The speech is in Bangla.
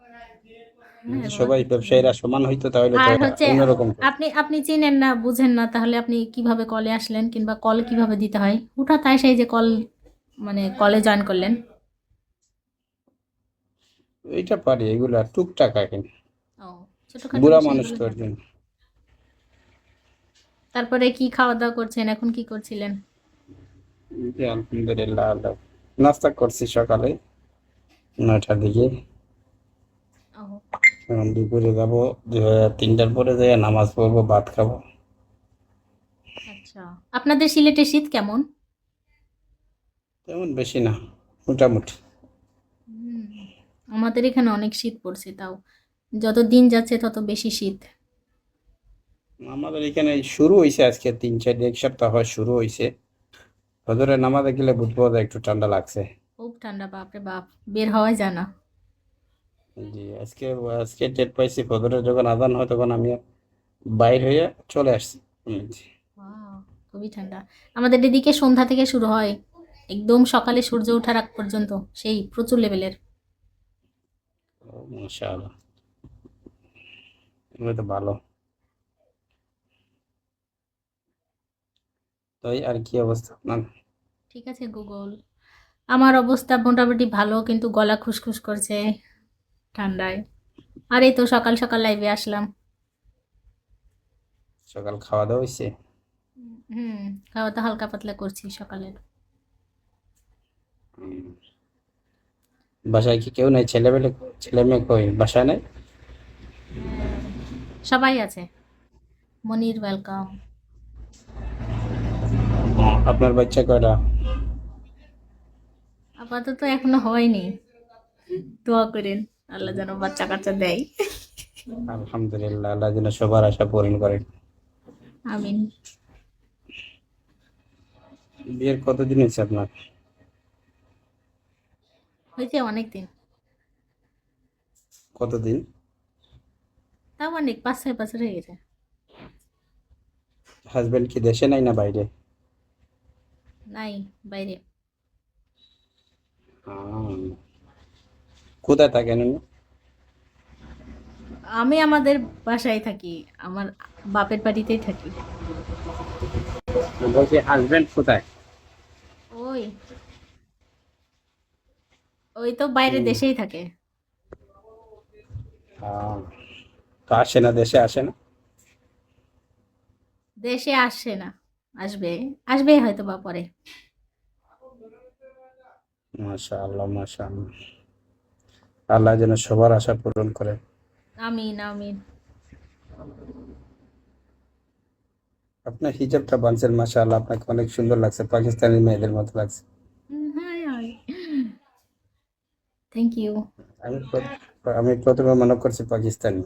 হ্যাঁ যদি বাবা, সবাই ঠিক বলেন। ব্যবসায়ীরা সমান হইতো তাহলে তো আর এটা হচ্ছে অন্যরকম হতো। আপনি আপনি চিনেন না, বুঝেন না, তাহলে আপনি কিভাবে কলে আসলেন, কিংবা কল কিভাবে দিতে হয়? হঠাৎ তাই সেই যে কল, মানে কলে জয়েন করলেন? এইটা পারি, এগুলা টুকটাক এখানে, ও, ছোটখাটো বুড়া মানুষ বিষয়গুলো তো থাকে। একজন। তারপরে কি খাওয়া দাওয়া করছেন, এখন কি করছিলেন? জি, আলহামদুলিল্লাহ, নাস্তা করছি সকালে 9টার দিকে। ও, এখন দুপুরে যাবো, 3টার পরে যাই নামাজ পড়বো, ভাত খাবো। আচ্ছা। আপনাদের সিলেটে শীত কেমন? তেমন বেশি না, মোটামুটি। হুম, আমাদের এখানে অনেক শীত পড়ছে, তাও যত দিন যাচ্ছে তত বেশি শীত। আমাদের এখানে শুরু হয়েছে আজকে 3-4 এক সপ্তাহ হয় শুরু হয়েছে। ফজরের নামাজে গেলে বুঝবো যে একটু ঠান্ডা লাগছে। খুব ঠান্ডা, বাপরে বাপ, বের হওয়াই যায় না। জি, আজকে আজকে টের পাইছি, ফজরের যখন আজান হয় তখন আমি বাইর হয়ে চলে আসছি। জি। ওয়াও, খুবই ঠান্ডা। আমাদের এদিকে সন্ধ্যা থেকে শুরু হয়, একদম সকালে সূর্য ওঠার আগ পর্যন্ত সেই প্রচুর লেভেলের। মাশাআল্লাহ, এগুলো তো ভালো। তাই আর কি অবস্থা আপনার? ঠিক আছে গুগল, আমার অবস্থা মোটামুটি ভালো, কিন্তু গলা খুসখুস করছে ঠান্ডায়। আর এই তো সকাল সকাল লাইভে আসলাম। সকাল খাওয়া দাওয়া হয়েছে? হুম, খাওয়া তো হালকা পাতলা করছি সকালে। বাসায় কি কেউ নাই? ছেলে মেয়ে কই, বাসায় নাই? হ্যাঁ, সবাই আছে। মনির ওয়েলকাম। আপনার বাচ্চা কয়টা? আপাতত এখনো হয়নি, দোয়া করেন আল্লাহ যেন বাচ্চা কাচ্চা দেয়। আলহামদুলিল্লাহ, আল্লাহ যেন সবার আশা পূরণ করেন। আমিন। বিয়ের কতদিন হয়েছে আপনার? হয়েছে অনেক দিন। কতদিন? তাও অনেক, 5-6 বছর হয়ে গেছে। হাজবেন্ড কি দেশে নাই না বাইরে? নাই, বাইরে। আহ, কোথায় থাকেন উনি? আমি আমাদের বাসায় থাকি, আমার বাপের বাড়িতেই থাকি। বলছি হাজবেন্ড কোথায়? ওই ওই তো বাইরে হুম, দেশেই থাকে। আহ, তো আসে না, দেশে আসে না? দেশে আসে না, আসবে, আসবে হয়তো বা পরে। মাশাআল্লাহ, মাশাআল্লাহ, আল্লাহ যেন সবার আশা পূরণ করে। আমিন আমিন। আপনার হিজাবটা বানছেন, মাশাআল্লাহ, আপনাকে অনেক সুন্দর লাগছে, পাকিস্তানি মেয়েদের মতো লাগছে। Hi hi, thank you. আমি প্র- আমি প্রথমে মনে করছি পাকিস্তানি।